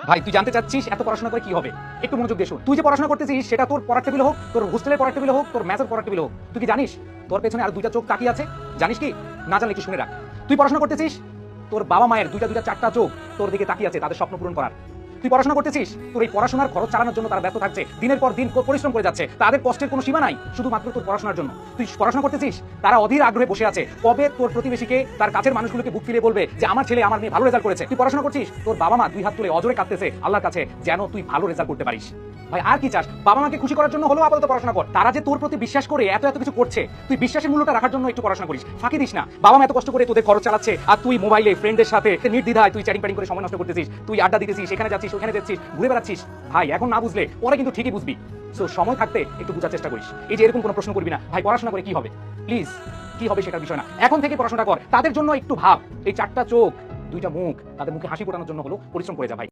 ভাই তুই জানতে চাচ্ছিস এত পড়াশোনা করে কি হবে? একটু মনোযোগ দিয়ে শোন। তুই যে পড়াশোনা করতেছিস সেটা তোর পড়ার টেবিলে হোক, তোর হোস্টেলের পড়ার টেবিলে হোক, তোর ম্যাথের পড়ার টেবিলে হোক, তুই কি জানিস তোর পেছনে আর দুইটা চোখ তাকিয়ে আছে? জানিস কি? না জানলে একটু শুনে রাখ। তুই পড়াশোনা করতেছিস, তোর বাবা মায়ের দুইটা চারটা চোখ তোর দিকে তাকিয়ে আছে তাদের স্বপ্ন পূরণ করার। তুই পড়াশোনা করতেছিস, তোর এই পড়াশোনার খরচ চালানোর জন্য তারা ব্যস্ত থাকছে, দিনের পর দিন পরিশ্রম করে যাচ্ছে, তাদের কষ্টের কোনো সীমা নাই শুধুমাত্র তোর পড়াশোনার জন্য। তুই পড়াশোনা করতেছিস, তারা অধীর আগ্রহে বসে আছে কবে তোর প্রতিবেশীকে, তার কাছের মানুষগুলোকে বুক ফিরে বলবে যে আমার ছেলে আমার মেয়ে ভালো রেজাল্ট করেছে। তুই পড়াশোনা করছিস, তোর বাবা মা দুই হাত তুলে অজরে কাঁদতেছে আল্লাহর কাছে যেন তুই ভালো রেজাল্ট করতে পারিস। ভাই আর কি চাস? বাবা মাকে খুশি করার জন্য হলেও আপাতত পড়াশোনা কর। তারা যে তোর প্রতি বিশ্বাস করে এত এত কিছু করছে, তুই বিশ্বাসের মূল্যটা রাখার জন্য একটু পড়াশোনা করিস, ফাঁকি দিস না। বাবা মা এত কষ্ট করে তোদের খরচ চালাচ্ছে আর তুই মোবাইলে ফ্রেন্ডের সাথে নির্দ্বিধায় তুই চ্যাটিং প্যাটিং করে সময় নষ্ট করতেছিস, তুই আড্ডা দিতেছিস, এখানে যাচ্ছিস ওখানে যাচ্ছিস, ঘুরে বেড়াচ্ছিস। ভাই এখন না বুঝলে পরে কিন্তু ঠিকই বুঝবি। সো সময় থাকতে একটু বোঝার চেষ্টা করিস। এই যে এরকম কোনো প্রশ্ন করবি না ভাই পড়াশোনা করে কি হবে, প্লিজ কি হবে সেটার বিষয় না, এখন থেকে পড়াশোনা কর। তাদের জন্য একটু ভাব, এই চারটা চোখ দুইটা মুখ, তাদের মুখে হাসি ফোটানোর জন্য হলো পরিশ্রম করে যা ভাই।